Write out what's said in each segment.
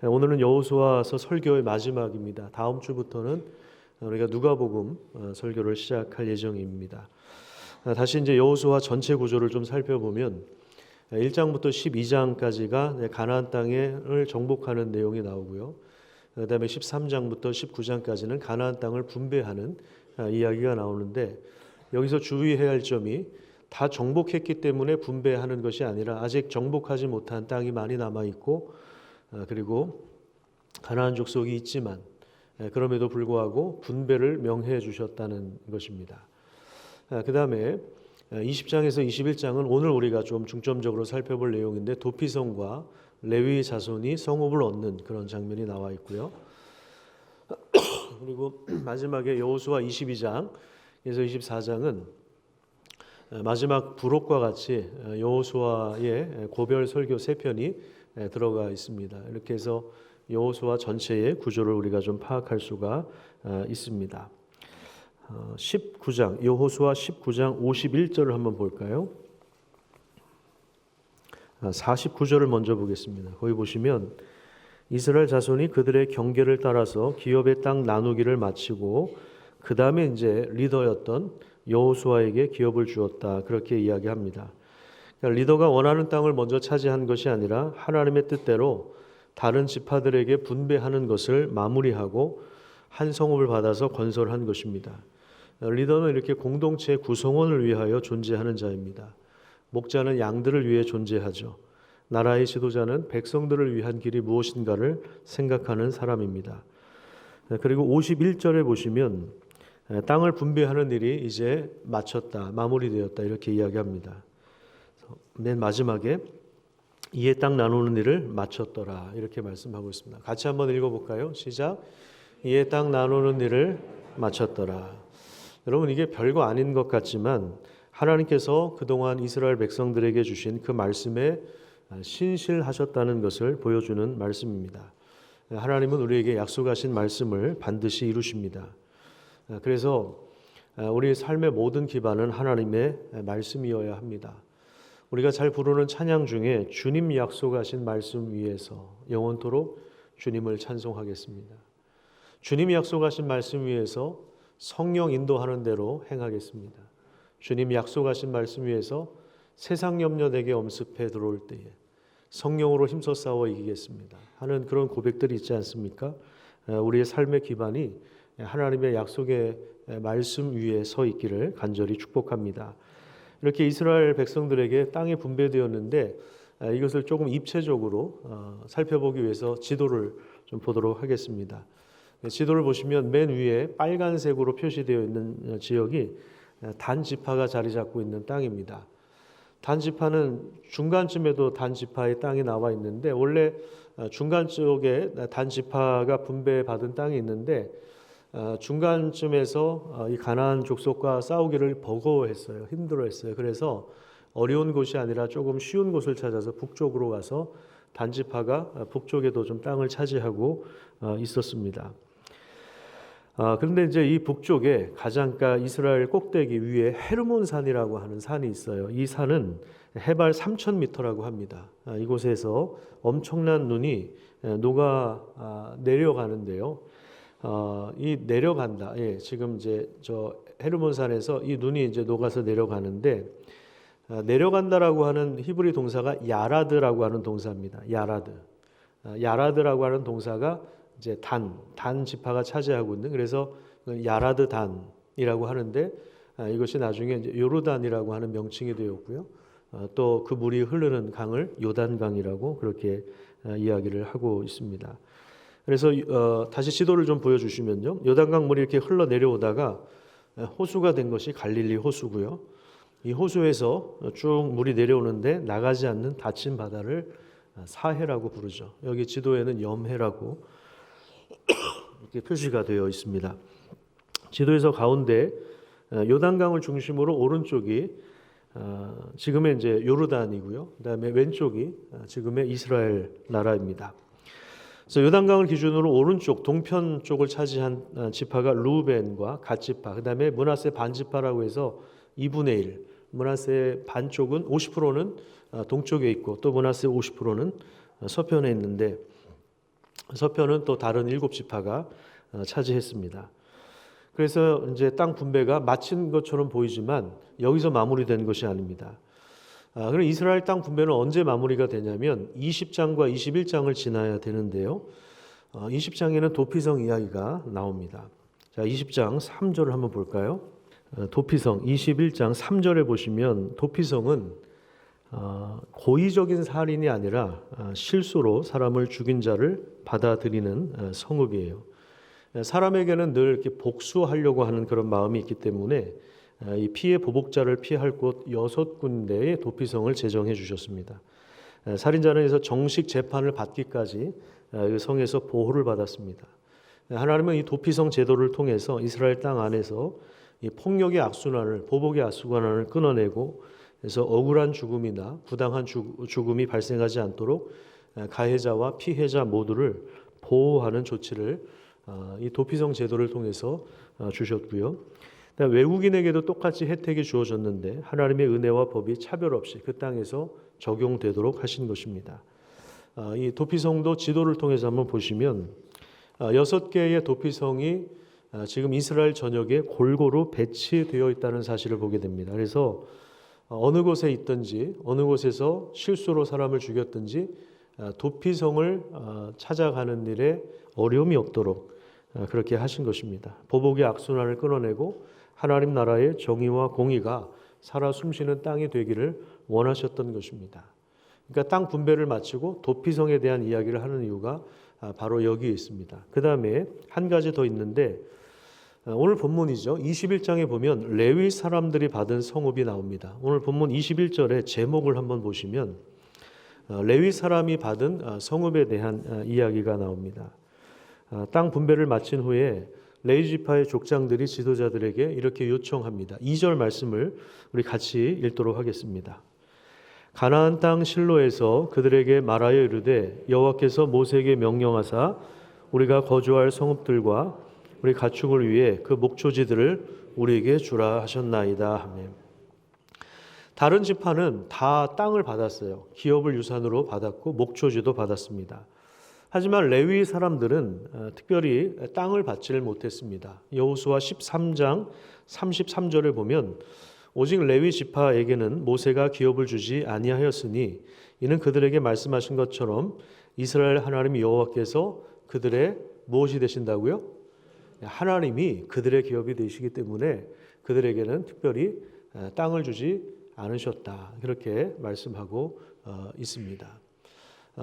오늘은 여호수아서 설교의 마지막입니다. 다음 주부터는 우리가 누가복음 설교를 시작할 예정입니다. 다시 이제 여호수아 전체 구조를 좀 살펴보면 1장부터 12장까지가 가나안 땅을 정복하는 내용이 나오고요. 그다음에 13장부터 19장까지는 가나안 땅을 분배하는 이야기가 나오는데, 여기서 주의해야 할 점이 다 정복했기 때문에 분배하는 것이 아니라 아직 정복하지 못한 땅이 많이 남아 있고, 그리고 가나안 족속이 있지만 그럼에도 불구하고 분배를 명해 주셨다는 것입니다. 그 다음에 20장에서 21장은 오늘 우리가 좀 중점적으로 살펴볼 내용인데, 도피성과 레위 자손이 성읍을 얻는 그런 장면이 나와 있고요. 그리고 마지막에 여호수아 22장에서 24장은 마지막 부록과 같이 여호수아의 고별 설교 3편이 들어가 있습니다. 이렇게 해서 여호수아 전체의 구조를 우리가 좀 파악할 수가 있습니다. 19장, 여호수아 19장 51절을 한번 볼까요? 49절을 먼저 보겠습니다. 거기 보시면 이스라엘 자손이 그들의 경계를 따라서 기업의 땅 나누기를 마치고 그 다음에 이제 리더였던 여호수아에게 기업을 주었다, 그렇게 이야기합니다. 그러니까 리더가 원하는 땅을 먼저 차지한 것이 아니라 하나님의 뜻대로 다른 지파들에게 분배하는 것을 마무리하고 한 성읍을 받아서 건설한 것입니다. 리더는 이렇게 공동체 구성원을 위하여 존재하는 자입니다. 목자는 양들을 위해 존재하죠. 나라의 지도자는 백성들을 위한 길이 무엇인가를 생각하는 사람입니다. 그리고 51절에 보시면 땅을 분배하는 일이 이제 마쳤다, 마무리되었다, 이렇게 이야기합니다. 맨 마지막에 이에 땅 나누는 일을 마쳤더라, 이렇게 말씀하고 있습니다. 같이 한번 읽어볼까요? 시작. 이에 땅 나누는 일을 마쳤더라. 여러분, 이게 별거 아닌 것 같지만 하나님께서 그동안 이스라엘 백성들에게 주신 그 말씀에 신실하셨다는 것을 보여주는 말씀입니다. 하나님은 우리에게 약속하신 말씀을 반드시 이루십니다. 그래서 우리 삶의 모든 기반은 하나님의 말씀이어야 합니다. 우리가 잘 부르는 찬양 중에 주님 약속하신 말씀 위에서 영원토록 주님을 찬송하겠습니다. 주님 약속하신 말씀 위에서 성령 인도하는 대로 행하겠습니다. 주님 약속하신 말씀 위에서 세상 염려 내게 엄습해 들어올 때에 성령으로 힘써 싸워 이기겠습니다 하는 그런 고백들이 있지 않습니까? 우리의 삶의 기반이 하나님의 약속의 말씀 위에 서 있기를 간절히 축복합니다. 이렇게 이스라엘 백성들에게 땅이 분배되었는데, 이것을 조금 입체적으로 살펴보기 위해서 지도를 좀 보도록 하겠습니다. 지도를 보시면 맨 위에 빨간색으로 표시되어 있는 지역이 단 지파가 자리 잡고 있는 땅입니다. 단 지파는 중간쯤에도 단 지파의 땅이 나와 있는데, 원래 중간 쪽에 단 지파가 분배받은 땅이 있는데 중간쯤에서 이 가나안 족속과 싸우기를 버거워했어요. 힘들어했어요. 그래서 어려운 곳이 아니라 조금 쉬운 곳을 찾아서 북쪽으로 가서 단 지파가 북쪽에도 좀 땅을 차지하고 있었습니다. 그런데 이제 이 북쪽에 가장가 이스라엘 꼭대기 위에 헤르몬산이라고 하는 산이 있어요. 이 산은 해발 3,000m라고 합니다. 이곳에서 엄청난 눈이 녹아 내려가는데요. 이 내려간다. 예, 지금 이제 저 헤르몬산에서 이 눈이 이제 녹아서 내려가는데, 내려간다라고 하는 히브리 동사가 야라드라고 하는 동사입니다. 야라드라고 하는 동사가 이제 단 지파가 차지하고 있는, 그래서 야라드 단이라고 하는데, 이것이 나중에 이제 요르단이라고 하는 명칭이 되었고요. 또 그 물이 흐르는 강을 요단강이라고 그렇게 이야기를 하고 있습니다. 그래서 다시 지도를 좀 보여주시면요, 요단강 물이 이렇게 흘러 내려오다가 호수가 된 것이 갈릴리 호수고요. 이 호수에서 쭉 물이 내려오는데 나가지 않는 닫힌 바다를 사해라고 부르죠. 여기 지도에는 염해라고 이렇게 표시가 되어 있습니다. 지도에서 가운데 요단강을 중심으로 오른쪽이 지금의 이제 요르단이고요. 그다음에 왼쪽이 지금의 이스라엘 나라입니다. 그래서 요단강을 기준으로 오른쪽 동편 쪽을 차지한 지파가 루벤과 갓 지파, 그다음에 므낫세 반 지파라고 해서 2분의 1, 므낫세 반 쪽은 50%는 동쪽에 있고 또 므낫세 50%는 서편에 있는데, 서편은 또 다른 7지파가 차지했습니다. 그래서 이제 땅 분배가 마친 것처럼 보이지만 여기서 마무리된 것이 아닙니다. 그럼 이스라엘 땅 분배는 언제 마무리가 되냐면 20장과 21장을 지나야 되는데요. 20장에는 도피성 이야기가 나옵니다. 자, 20장 3절을 한번 볼까요? 도피성 21장 3절에 보시면 도피성은 고의적인 살인이 아니라 실수로 사람을 죽인 자를 받아들이는 성읍이에요. 사람에게는 늘 이렇게 복수하려고 하는 그런 마음이 있기 때문에 이 피해 보복자를 피할 곳 6군데의 도피성을 제정해 주셨습니다. 살인자는 정식 재판을 받기까지 이 성에서 보호를 받았습니다. 하나님은 이 도피성 제도를 통해서 이스라엘 땅 안에서 이 폭력의 악순환을, 보복의 악순환을 끊어내고, 그래서 억울한 죽음이나 부당한 죽음이 발생하지 않도록 가해자와 피해자 모두를 보호하는 조치를 이 도피성 제도를 통해서 주셨고요. 외국인에게도 똑같이 혜택이 주어졌는데 하나님의 은혜와 법이 차별 없이 그 땅에서 적용되도록 하신 것입니다. 이 도피성도 지도를 통해서 한번 보시면 6개의 도피성이 지금 이스라엘 전역에 골고루 배치되어 있다는 사실을 보게 됩니다. 그래서 어느 곳에 있든지 어느 곳에서 실수로 사람을 죽였든지 도피성을 찾아가는 일에 어려움이 없도록 그렇게 하신 것입니다. 보복의 악순환을 끊어내고 하나님 나라의 정의와 공의가 살아 숨쉬는 땅이 되기를 원하셨던 것입니다. 그러니까 땅 분배를 마치고 도피성에 대한 이야기를 하는 이유가 바로 여기에 있습니다. 그 다음에 한 가지 더 있는데 오늘 본문이죠. 21장에 보면 레위 사람들이 받은 성읍이 나옵니다. 오늘 본문 21절의 제목을 한번 보시면 레위 사람이 받은 성읍에 대한 이야기가 나옵니다. 땅 분배를 마친 후에 레위 지파의 족장들이 지도자들에게 이렇게 요청합니다. 2절 말씀을 우리 같이 읽도록 하겠습니다. 가나안 땅 실로에서 그들에게 말하여 이르되 여호와께서 모세에게 명령하사 우리가 거주할 성읍들과 우리 가축을 위해 그 목초지들을 우리에게 주라 하셨나이다 하며, 다른 지파는 다 땅을 받았어요. 기업을 유산으로 받았고 목초지도 받았습니다. 하지만 레위 사람들은 특별히 땅을 받지를 못했습니다. 여호수아 13장 33절에 보면 오직 레위 지파에게는 모세가 기업을 주지 아니하였으니 이는 그들에게 말씀하신 것처럼 이스라엘 하나님 여호와께서 그들의 무엇이 되신다고요? 하나님이 그들의 기업이 되시기 때문에 그들에게는 특별히 땅을 주지 않으셨다. 그렇게 말씀하고 있습니다.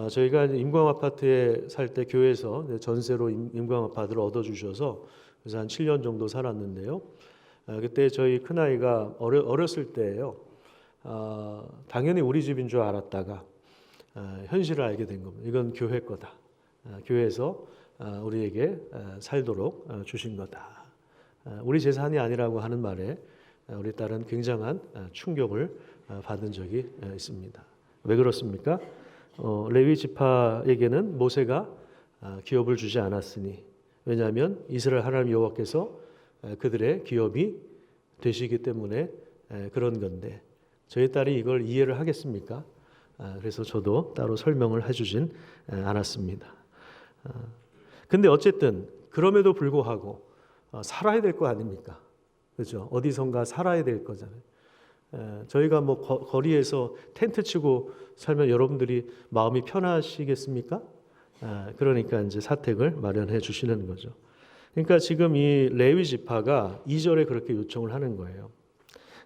저희가 임광 아파트에 살 때 교회에서 전세로 임광 아파트를 얻어주셔서 그래서 한 7년 정도 살았는데요. 그때 저희 큰아이가 어렸을 때예요. 당연히 우리 집인 줄 알았다가 현실을 알게 된 겁니다. 이건 교회 거다. 교회에서 우리에게 살도록 주신 거다. 우리 재산이 아니라고 하는 말에 우리 딸은 굉장한 충격을 받은 적이 있습니다. 왜 그렇습니까? 레위 지파에게는 모세가 기업을 주지 않았으니, 왜냐하면 이스라엘 하나님 여호와께서 그들의 기업이 되시기 때문에 그런 건데, 저희 딸이 이걸 이해를 하겠습니까? 그래서 저도 따로 설명을 해주진 않았습니다. 근데 어쨌든 그럼에도 불구하고 살아야 될 거 아닙니까? 그렇죠? 어디선가 살아야 될 거잖아요. 저희가 뭐 거리에서 텐트 치고 살면 여러분들이 마음이 편하시겠습니까? 그러니까 이제 사택을 마련해 주시는 거죠. 그러니까 지금 이 레위 지파가 2절에 그렇게 요청을 하는 거예요.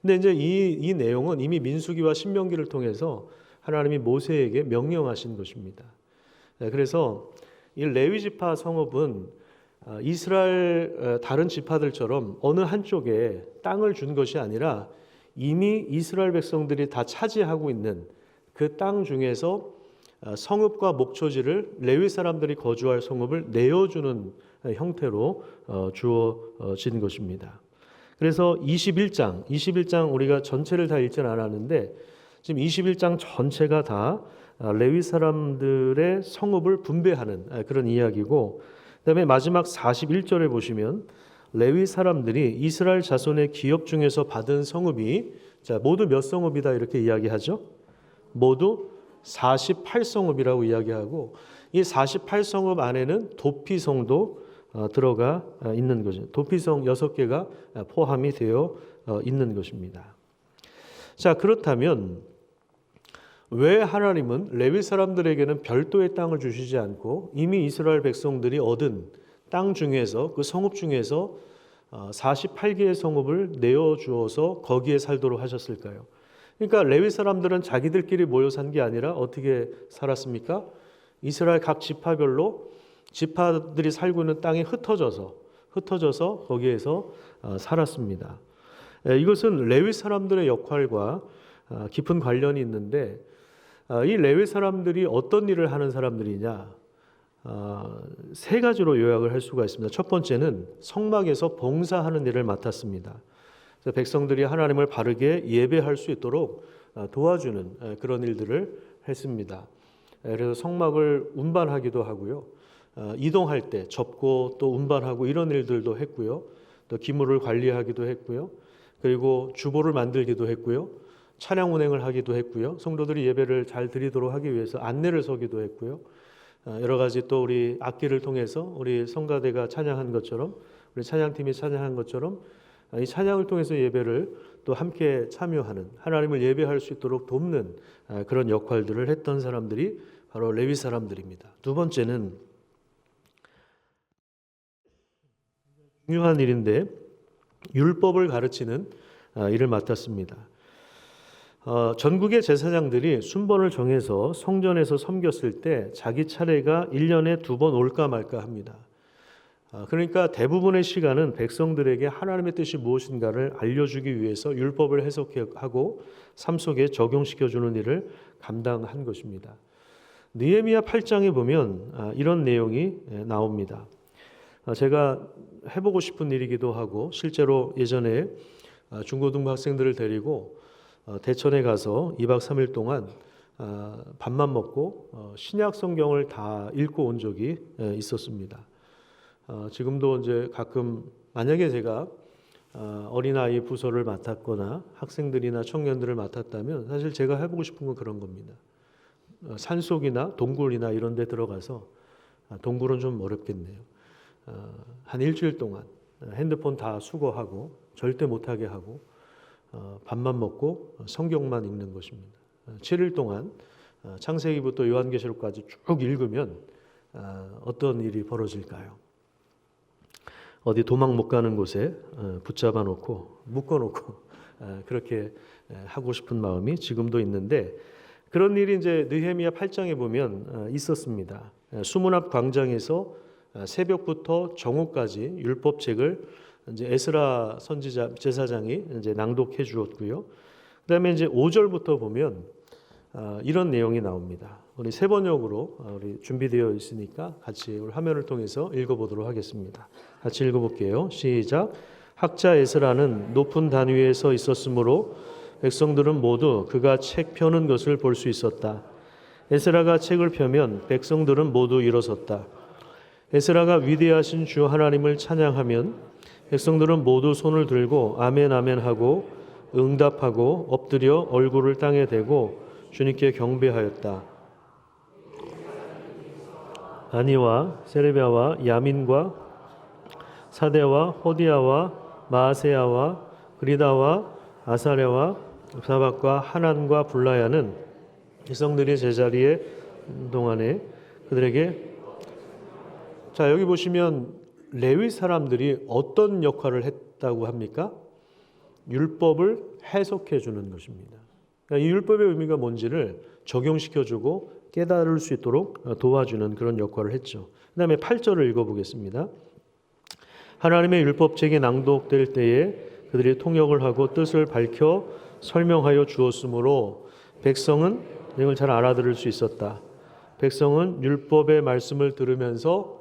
근데 이제 이 내용은 이미 민수기와 신명기를 통해서 하나님이 모세에게 명령하신 것입니다. 그래서 이 레위 지파 성읍은 이스라엘 다른 지파들처럼 어느 한쪽에 땅을 준 것이 아니라 이미 이스라엘 백성들이 다 차지하고 있는 그 땅 중에서 성읍과 목초지를 레위 사람들이 거주할 성읍을 내어주는 형태로 주어진 것입니다. 그래서 21장 우리가 전체를 다 읽지는 않았는데 지금 21장 전체가 다 레위 사람들의 성읍을 분배하는 그런 이야기고, 그다음에 마지막 41절에 보시면 레위 사람들이 이스라엘 자손의 기업 중에서 받은 성읍이 모두 몇 성읍이다 이렇게 이야기하죠? 모두 48성읍이라고 이야기하고, 이 48성읍 안에는 도피성도 들어가 있는 거죠. 도피성 6개가 포함이 되어 있는 것입니다. 자, 그렇다면 왜 하나님은 레위 사람들에게는 별도의 땅을 주시지 않고 이미 이스라엘 백성들이 얻은 땅 중에서, 그 성읍 중에서 48개의 성읍을 내어주어서 거기에 살도록 하셨을까요? 그러니까 레위 사람들은 자기들끼리 모여 산 게 아니라 어떻게 살았습니까? 이스라엘 각 지파별로 지파들이 살고 있는 땅에 흩어져서 거기에서 살았습니다. 이것은 레위 사람들의 역할과 깊은 관련이 있는데, 이 레위 사람들이 어떤 일을 하는 사람들이냐, 세 가지로 요약을 할 수가 있습니다. 첫 번째는 성막에서 봉사하는 일을 맡았습니다. 그래서 백성들이 하나님을 바르게 예배할 수 있도록 도와주는 그런 일들을 했습니다. 그래서 성막을 운반하기도 하고요, 이동할 때 접고 또 운반하고 이런 일들도 했고요, 또 기물을 관리하기도 했고요, 그리고 주보를 만들기도 했고요, 차량 운행을 하기도 했고요, 성도들이 예배를 잘 드리도록 하기 위해서 안내를 서기도 했고요, 여러 가지 또 우리 악기를 통해서 우리 성가대가 찬양한 것처럼, 우리 찬양팀이 찬양한 것처럼 이 찬양을 통해서 예배를 또 함께 참여하는, 하나님을 예배할 수 있도록 돕는 그런 역할들을 했던 사람들이 바로 레위 사람들입니다. 두 번째는 중요한 일인데 율법을 가르치는 일을 맡았습니다. 전국의 제사장들이 순번을 정해서 성전에서 섬겼을 때 자기 차례가 1년에 2번 올까 말까 합니다. 그러니까 대부분의 시간은 백성들에게 하나님의 뜻이 무엇인가를 알려주기 위해서 율법을 해석하고 삶 속에 적용시켜주는 일을 감당한 것입니다. 느헤미야 8장에 보면 이런 내용이 나옵니다. 제가 해보고 싶은 일이기도 하고, 실제로 예전에 중고등부 학생들을 데리고 대천에 가서 2박 3일 동안 밥만 먹고 신약 성경을 다 읽고 온 적이 있었습니다. 지금도 이제 가끔 만약에 제가 어린아이 부서를 맡았거나 학생들이나 청년들을 맡았다면 사실 제가 해보고 싶은 건 그런 겁니다. 산속이나 동굴이나 이런 데 들어가서, 동굴은 좀 어렵겠네요, 한 일주일 동안 핸드폰 다 수거하고 절대 못하게 하고 밥만 먹고 성경만 읽는 것입니다. 7일 동안 창세기부터 요한계시록까지 쭉 읽으면 어떤 일이 벌어질까요? 어디 도망 못 가는 곳에 붙잡아 놓고 묶어놓고 그렇게 하고 싶은 마음이 지금도 있는데, 그런 일이 이제 느헤미야 8장에 보면 있었습니다. 수문 앞 광장에서 새벽부터 정오까지 율법책을 이제 에스라 선지자 제사장이 이제 낭독해 주었고요. 그다음에 이제 5절부터 보면 이런 내용이 나옵니다. 우리 세 번역으로 우리 준비되어 있으니까 같이 우리 화면을 통해서 읽어보도록 하겠습니다. 같이 읽어볼게요. 시작. 학자 에스라는 높은 단 위에 서 있었으므로 백성들은 모두 그가 책 펴는 것을 볼 수 있었다. 에스라가 책을 펴면 백성들은 모두 일어섰다. 에스라가 위대하신 주 하나님을 찬양하면 백성들은 모두 손을 들고 아멘 아멘 하고 응답하고 엎드려 얼굴을 땅에 대고 주님께 경배하였다. 아니와 세레비아와 야민과 사대와 호디아와 마아세야와 그리다와 아사랴와 사박과 하난과 불라야는 백성들이 제자리에 동안에 그들에게, 자 여기 보시면 레위 사람들이 어떤 역할을 했다고 합니까? 율법을 해석해 주는 것입니다. 그러니까 이 율법의 의미가 뭔지를 적용시켜주고 깨달을 수 있도록 도와주는 그런 역할을 했죠. 그 다음에 8절을 읽어보겠습니다. 하나님의 율법책이 낭독될 때에 그들이 통역을 하고 뜻을 밝혀 설명하여 주었으므로 백성은 내용을 잘 알아들을 수 있었다. 백성은 율법의 말씀을 들으면서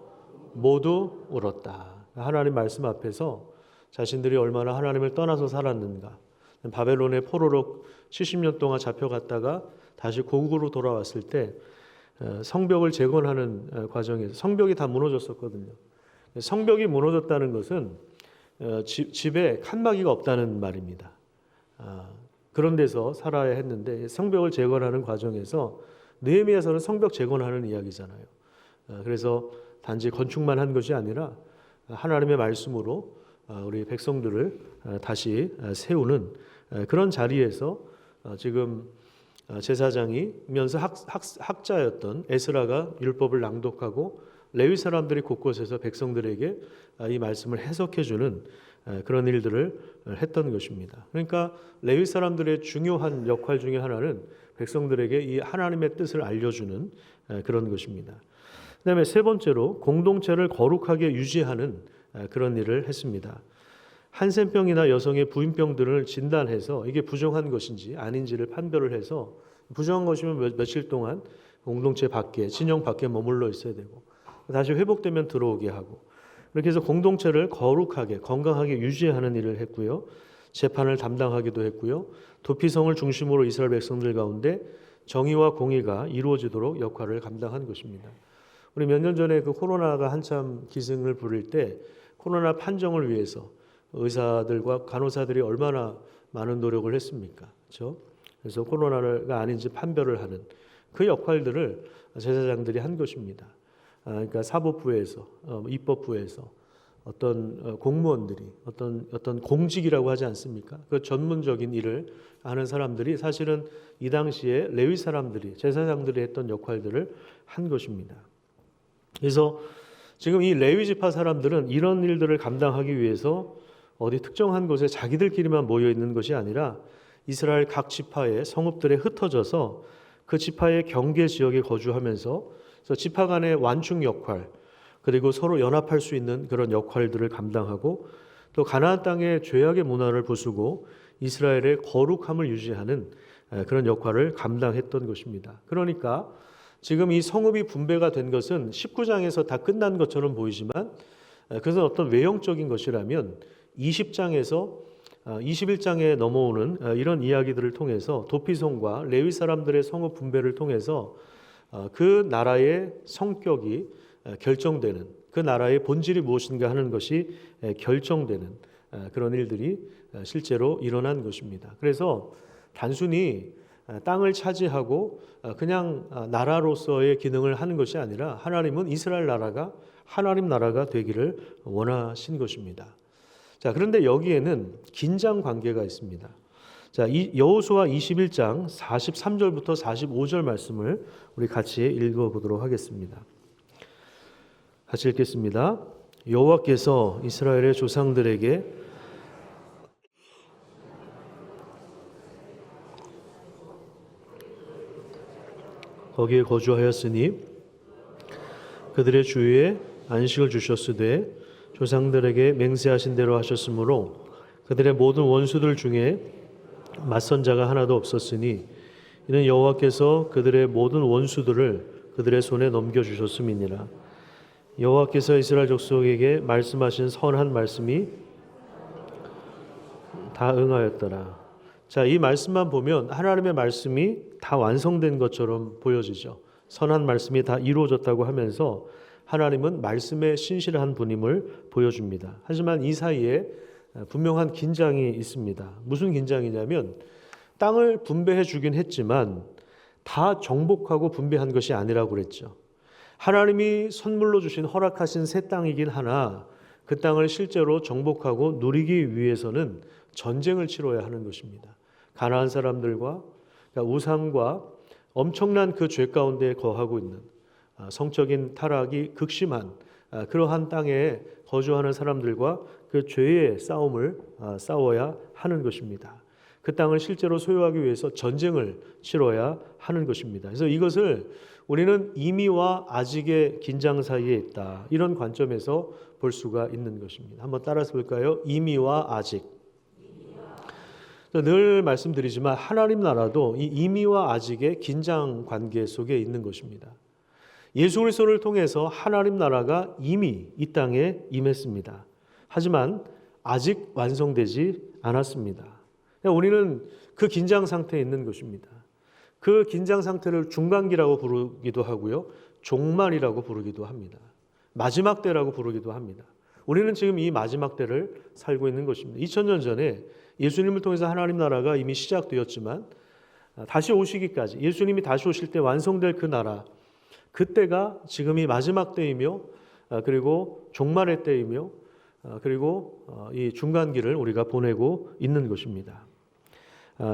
모두 울었다. 하나님 말씀 앞에서 자신들이 얼마나 하나님을 떠나서 살았는가, 바벨론의 포로로 70년 동안 잡혀갔다가 다시 고국으로 돌아왔을 때 성벽을 재건하는 과정에서 성벽이 다 무너졌었거든요. 성벽이 무너졌다는 것은 집에 칸막이가 없다는 말입니다. 그런 데서 살아야 했는데 성벽을 재건하는 과정에서 느헤미야서는 성벽 재건하는 이야기잖아요. 그래서 단지 건축만 한 것이 아니라 하나님의 말씀으로 우리 백성들을 다시 세우는 그런 자리에서 지금 제사장이면서 학자였던 에스라가 율법을 낭독하고 레위 사람들이 곳곳에서 백성들에게 이 말씀을 해석해 주는 그런 일들을 했던 것입니다. 그러니까 레위 사람들의 중요한 역할 중에 하나는 백성들에게 이 하나님의 뜻을 알려주는 그런 것입니다. 그다음에 세 번째로 공동체를 거룩하게 유지하는 그런 일을 했습니다. 한센병이나 여성의 부인병 등을 진단해서 이게 부정한 것인지 아닌지를 판별을 해서 부정한 것이면 며칠 동안 공동체 밖에, 진영 밖에 머물러 있어야 되고 다시 회복되면 들어오게 하고 그렇게 해서 공동체를 거룩하게 건강하게 유지하는 일을 했고요. 재판을 담당하기도 했고요. 도피성을 중심으로 이스라엘 백성들 가운데 정의와 공의가 이루어지도록 역할을 감당한 것입니다. 우리 몇 년 전에 그 코로나가 한참 기승을 부릴 때 코로나 판정을 위해서 의사들과 간호사들이 얼마나 많은 노력을 했습니까? 그렇죠? 그래서 코로나가 아닌지 판별을 하는 그 역할들을 제사장들이 한 것입니다. 그러니까 사법부에서, 입법부에서 어떤 공무원들이 어떤 공직이라고 하지 않습니까? 그 전문적인 일을 하는 사람들이 사실은 이 당시에 레위 사람들이 제사장들이 했던 역할들을 한 것입니다. 그래서 지금 이 레위 지파 사람들은 이런 일들을 감당하기 위해서 어디 특정한 곳에 자기들끼리만 모여 있는 것이 아니라 이스라엘 각 지파의 성읍들에 흩어져서 그 지파의 경계 지역에 거주하면서 지파 간의 완충 역할 그리고 서로 연합할 수 있는 그런 역할들을 감당하고 또 가나안 땅의 죄악의 문화를 부수고 이스라엘의 거룩함을 유지하는 그런 역할을 감당했던 것입니다. 그러니까 지금 이 성읍이 분배가 된 것은 19장에서 다 끝난 것처럼 보이지만 그것은 어떤 외형적인 것이라면 20장에서 21장에 넘어오는 이런 이야기들을 통해서 도피성과 레위 사람들의 성읍 분배를 통해서 그 나라의 성격이 결정되는 그 나라의 본질이 무엇인가 하는 것이 결정되는 그런 일들이 실제로 일어난 것입니다. 그래서 단순히 땅을 차지하고 그냥 나라로서의 기능을 하는 것이 아니라 하나님은 이스라엘 나라가 하나님 나라가 되기를 원하신 것입니다. 자, 그런데 여기에는 긴장 관계가 있습니다. 자, 여호수아 21장 43절부터 45절 말씀을 우리 같이 읽어보도록 하겠습니다. 같이 읽겠습니다. 여호와께서 이스라엘의 조상들에게 거기에 거주하였으니 그들의 주위에 안식을 주셨으되 조상들에게 맹세하신 대로 하셨으므로 그들의 모든 원수들 중에 맞선 자가 하나도 없었으니 이는 여호와께서 그들의 모든 원수들을 그들의 손에 넘겨주셨음이니라. 여호와께서 이스라엘 족속에게 말씀하신 선한 말씀이 다 응하였더라. 자, 이 말씀만 보면 하나님의 말씀이 다 완성된 것처럼 보여지죠. 선한 말씀이 다 이루어졌다고 하면서 하나님은 말씀에 신실한 분임을 보여줍니다. 하지만 이 사이에 분명한 긴장이 있습니다. 무슨 긴장이냐면 땅을 분배해 주긴 했지만 다 정복하고 분배한 것이 아니라고 그랬죠. 하나님이 선물로 주신 허락하신 새 땅이긴 하나 그 땅을 실제로 정복하고 누리기 위해서는 전쟁을 치러야 하는 것입니다. 가나안 사람들과 우상과 엄청난 그 죄 가운데 거하고 있는 성적인 타락이 극심한 그러한 땅에 거주하는 사람들과 그 죄의 싸움을 싸워야 하는 것입니다. 그 땅을 실제로 소유하기 위해서 전쟁을 치러야 하는 것입니다. 그래서 이것을 우리는 이미와 아직의 긴장 사이에 있다. 이런 관점에서 볼 수가 있는 것입니다. 한번 따라서 볼까요? 이미와 아직. 늘 말씀드리지만 하나님 나라도 이 이미와 아직의 긴장 관계 속에 있는 것입니다. 예수 그리스도를 통해서 하나님 나라가 이미 이 땅에 임했습니다. 하지만 아직 완성되지 않았습니다. 우리는 그 긴장 상태에 있는 것입니다. 그 긴장 상태를 중간기라고 부르기도 하고요. 종말이라고 부르기도 합니다. 마지막 때라고 부르기도 합니다. 우리는 지금 이 마지막 때를 살고 있는 것입니다. 2000년 전에 예수님을 통해서 하나님 나라가 이미 시작되었지만 다시 오시기까지 예수님이 다시 오실 때 완성될 그 나라 그때가 지금이 마지막 때이며 그리고 종말의 때이며 그리고 이 중간기를 우리가 보내고 있는 것입니다.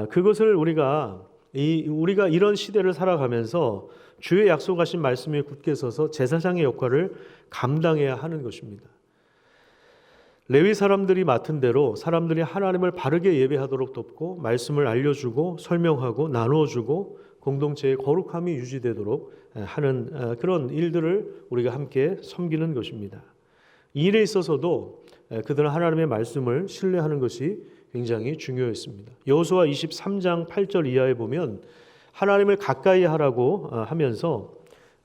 그것을 우리가 이런 시대를 살아가면서 주의 약속하신 말씀에 굳게 서서 제사장의 역할을 감당해야 하는 것입니다. 레위 사람들이 맡은 대로 사람들이 하나님을 바르게 예배하도록 돕고 말씀을 알려주고 설명하고 나누어주고 공동체의 거룩함이 유지되도록 하는 그런 일들을 우리가 함께 섬기는 것입니다. 이 일에 있어서도 그들은 하나님의 말씀을 신뢰하는 것이 굉장히 중요했습니다. 여호수아 23장 8절 이하에 보면 하나님을 가까이 하라고 하면서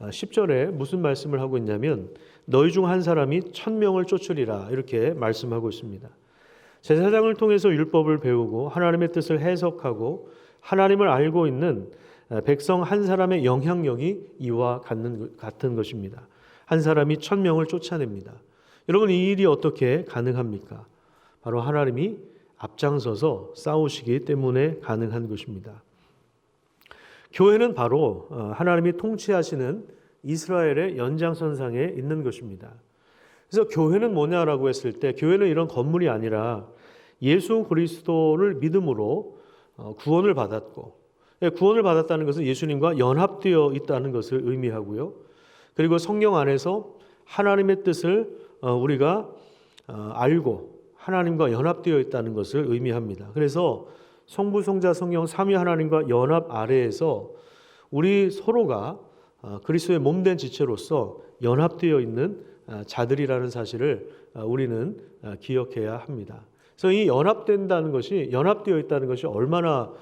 10절에 무슨 말씀을 하고 있냐면 너희 중 한 사람이 1000명을 쫓으리라 이렇게 말씀하고 있습니다. 제사장을 통해서 율법을 배우고 하나님의 뜻을 해석하고 하나님을 알고 있는 백성 한 사람의 영향력이 이와 같은 것입니다. 한 사람이 1000명을 쫓아냅니다. 여러분 이 일이 어떻게 가능합니까? 바로 하나님이 앞장서서 싸우시기 때문에 가능한 것입니다. 교회는 바로 하나님이 통치하시는 이스라엘의 연장선상에 있는 것입니다. 그래서 교회는 뭐냐라고 했을 때 교회는 이런 건물이 아니라 예수 그리스도를 믿음으로 구원을 받았고 구원을 받았다는 것은 예수님과 연합되어 있다는 것을 의미하고요. 그리고 성령 안에서 하나님의 뜻을 우리가 알고 하나님과 연합되어 있다는 것을 의미합니다. 그래서 성부, 성자, 성령 삼위 하나님과 연합 아래에서 우리 서로가 그리스도의 몸된 지체로서 연합되어 있는 자들이라는 사실을 우리는 기억해야 합니다. 그래서 이 연합되어 있다는 것이 얼마나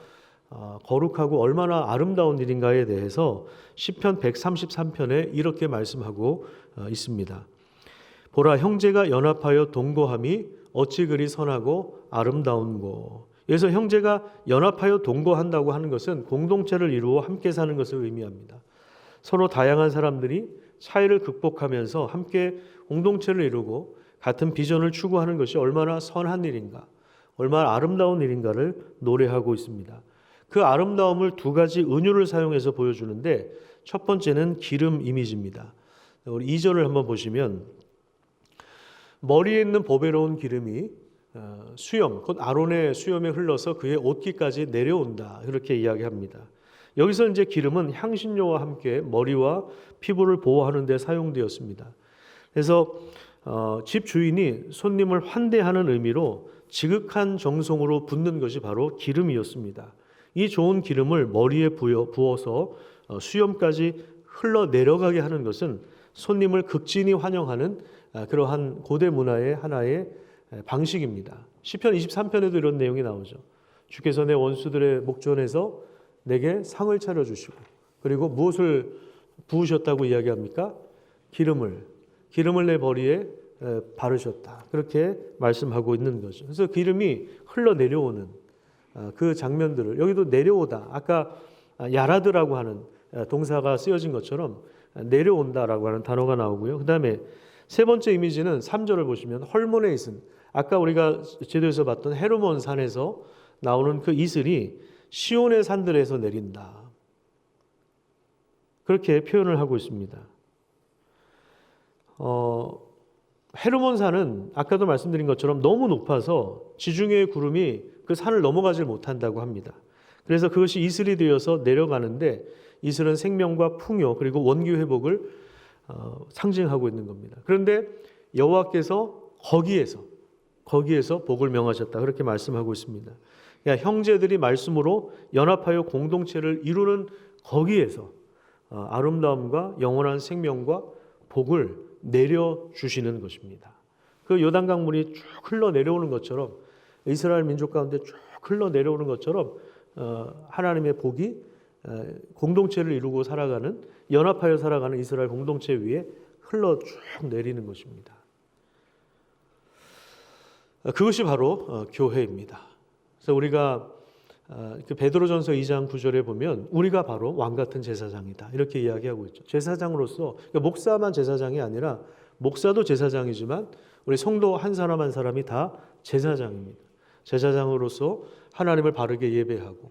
거룩하고 얼마나 아름다운 일인가에 대해서 시편 133편에 이렇게 말씀하고 있습니다. 보라 형제가 연합하여 동거함이 어찌 그리 선하고 아름다운고. 그래서 형제가 연합하여 동거한다고 하는 것은 공동체를 이루어 함께 사는 것을 의미합니다. 서로 다양한 사람들이 차이를 극복하면서 함께 공동체를 이루고 같은 비전을 추구하는 것이 얼마나 선한 일인가, 얼마나 아름다운 일인가를 노래하고 있습니다. 그 아름다움을 두 가지 은유를 사용해서 보여주는데 첫 번째는 기름 이미지입니다. 우리 2절을 한번 보시면 머리에 있는 보배로운 기름이 수염, 곧 아론의 수염에 흘러서 그의 옷깃까지 내려온다 이렇게 이야기합니다. 여기서 이제 기름은 향신료와 함께 머리와 피부를 보호하는 데 사용되었습니다. 그래서 집 주인이 손님을 환대하는 의미로 지극한 정성으로 붓는 것이 바로 기름이었습니다. 이 좋은 기름을 머리에 부어서 수염까지 흘러내려가게 하는 것은 손님을 극진히 환영하는 그러한 고대 문화의 하나의 방식입니다. 시편 23편에도 이런 내용이 나오죠. 주께서 내 원수들의 목전에서 내게 상을 차려주시고 그리고 무엇을 부으셨다고 이야기합니까? 기름을 내 머리에 바르셨다. 그렇게 말씀하고 있는 거죠. 그래서 기름이 흘러내려오는 그 장면들을 여기도 내려오다. 아까 야라드라고 하는 동사가 쓰여진 것처럼 내려온다라고 하는 단어가 나오고요. 그 다음에 세 번째 이미지는 3절을 보시면 헐몬의 이슬. 아까 우리가 제도에서 봤던 헤르몬 산에서 나오는 그 이슬이 시온의 산들에서 내린다. 그렇게 표현을 하고 있습니다. 헤르몬 산은 아까도 말씀드린 것처럼 너무 높아서 지중해의 구름이 그 산을 넘어가질 못한다고 합니다. 그래서 그것이 이슬이 되어서 내려가는데 이슬은 생명과 풍요 그리고 원기 회복을 상징하고 있는 겁니다. 그런데 여호와께서 거기에서 복을 명하셨다. 그렇게 말씀하고 있습니다. 그러니까 형제들이 말씀으로 연합하여 공동체를 이루는 거기에서 아름다움과 영원한 생명과 복을 내려주시는 것입니다. 그 요단강 물이 쭉 흘러내려오는 것처럼 이스라엘 민족 가운데 쭉 흘러내려오는 것처럼 하나님의 복이 공동체를 이루고 살아가는 연합하여 살아가는 이스라엘 공동체 위에 흘러 쭉 내리는 것입니다. 그것이 바로 교회입니다. 그래서 우리가 베드로전서 2장 9절에 보면 우리가 바로 왕 같은 제사장이다 이렇게 이야기하고 있죠. 제사장으로서 목사만 제사장이 아니라 목사도 제사장이지만 우리 성도 한 사람 한 사람이 다 제사장입니다. 제사장으로서 하나님을 바르게 예배하고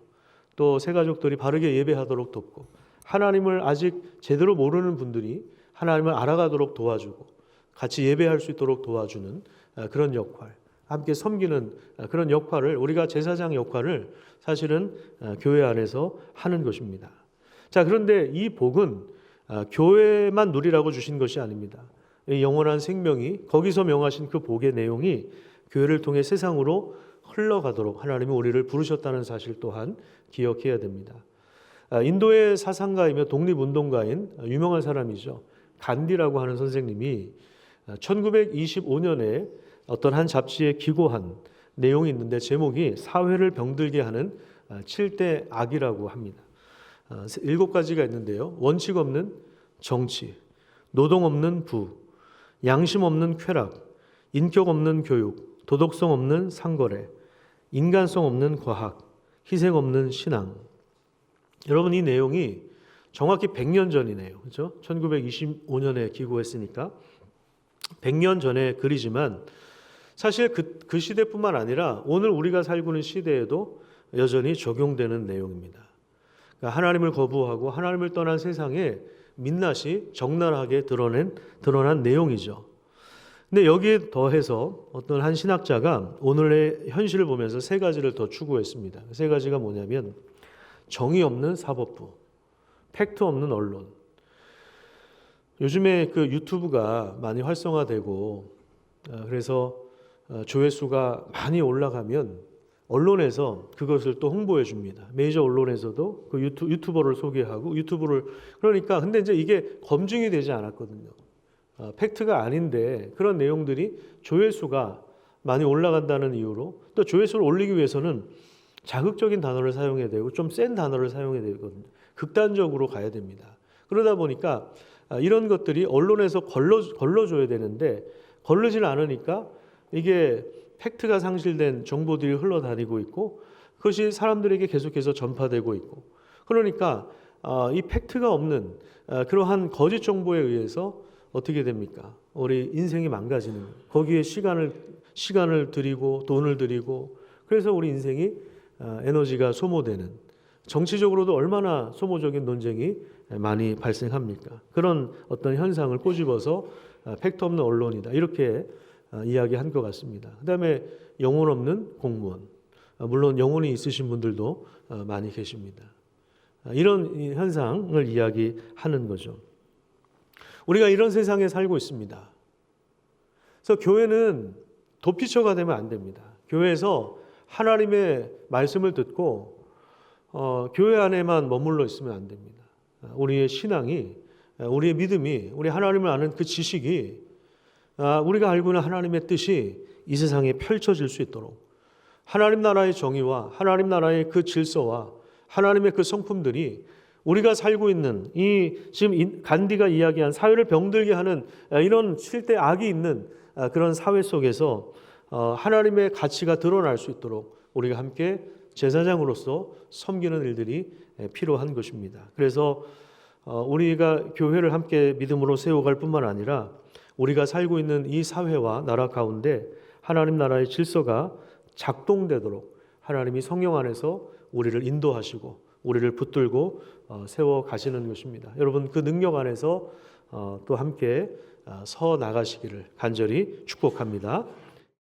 또 새가족들이 바르게 예배하도록 돕고 하나님을 아직 제대로 모르는 분들이 하나님을 알아가도록 도와주고 같이 예배할 수 있도록 도와주는 그런 역할, 함께 섬기는 그런 역할을, 우리가 제사장 역할을 사실은 교회 안에서 하는 것입니다. 자, 그런데 이 복은 교회만 누리라고 주신 것이 아닙니다. 이 영원한 생명이, 거기서 명하신 그 복의 내용이 교회를 통해 세상으로 흘러가도록 하나님이 우리를 부르셨다는 사실 또한 기억해야 됩니다. 인도의 사상가이며 독립운동가인 유명한 사람이죠. 간디라고 하는 선생님이 1925년에 어떤 한 잡지에 기고한 내용이 있는데, 제목이 사회를 병들게 하는 7대 악이라고 합니다. 7가지가 있는데요. 원칙 없는 정치, 노동 없는 부, 양심 없는 쾌락, 인격 없는 교육, 도덕성 없는 상거래, 인간성 없는 과학, 희생 없는 신앙. 여러분, 이 내용이 정확히 100년 전이네요. 그렇죠? 1925년에 기고했으니까 100년 전의 글이지만 사실 그 시대뿐만 아니라 오늘 우리가 살고 있는 시대에도 여전히 적용되는 내용입니다. 그러니까 하나님을 거부하고 하나님을 떠난 세상에 민낯이 적나라하게 드러난 내용이죠. 근데 여기에 더해서 어떤 한 신학자가 오늘의 현실을 보면서 3가지를 더 추구했습니다. 3가지가 뭐냐면 정의 없는 사법부, 팩트 없는 언론. 요즘에 그 유튜브가 많이 활성화되고 그래서 조회수가 많이 올라가면 언론에서 그것을 또 홍보해 줍니다. 메이저 언론에서도 그 유튜버를 소개하고 그러니까 근데 이제 이게 검증이 되지 않았거든요. 팩트가 아닌데 그런 내용들이 조회수가 많이 올라간다는 이유로, 또 조회수를 올리기 위해서는 자극적인 단어를 사용해야 되고 좀 센 단어를 사용해야 되거든요. 극단적으로 가야 됩니다. 그러다 보니까 이런 것들이 언론에서 걸러줘야 되는데 걸르질 않으니까 이게 팩트가 상실된 정보들이 흘러다니고 있고 그것이 사람들에게 계속해서 전파되고 있고, 그러니까 이 팩트가 없는 그러한 거짓 정보에 의해서 어떻게 됩니까? 우리 인생이 망가지는 거예요. 거기에 시간을 들이고 돈을 들이고, 그래서 우리 인생이 에너지가 소모되는, 정치적으로도 얼마나 소모적인 논쟁이 많이 발생합니까? 그런 어떤 현상을 꼬집어서 팩트 없는 언론이다, 이렇게 이야기한 것 같습니다. 그다음에 영혼 없는 공무원, 물론 영혼이 있으신 분들도 많이 계십니다. 이런 현상을 이야기하는 거죠. 우리가 이런 세상에 살고 있습니다. 그래서 교회는 도피처가 되면 안 됩니다. 교회에서 하나님의 말씀을 듣고 교회 안에만 머물러 있으면 안 됩니다. 우리의 신앙이, 우리의 믿음이, 우리 하나님을 아는 그 지식이, 우리가 알고 있는 하나님의 뜻이 이 세상에 펼쳐질 수 있도록, 하나님 나라의 정의와 하나님 나라의 그 질서와 하나님의 그 성품들이 우리가 살고 있는 이 지금 간디가 이야기한 사회를 병들게 하는 이런 7대 악이 있는 그런 사회 속에서 하나님의 가치가 드러날 수 있도록 우리가 함께 제사장으로서 섬기는 일들이 필요한 것입니다. 그래서 우리가 교회를 함께 믿음으로 세워갈 뿐만 아니라 우리가 살고 있는 이 사회와 나라 가운데 하나님 나라의 질서가 작동되도록 하나님이 성령 안에서 우리를 인도하시고 우리를 붙들고 세워 가시는 것입니다. 여러분, 그 능력 안에서 또 함께 서 나가시기를 간절히 축복합니다.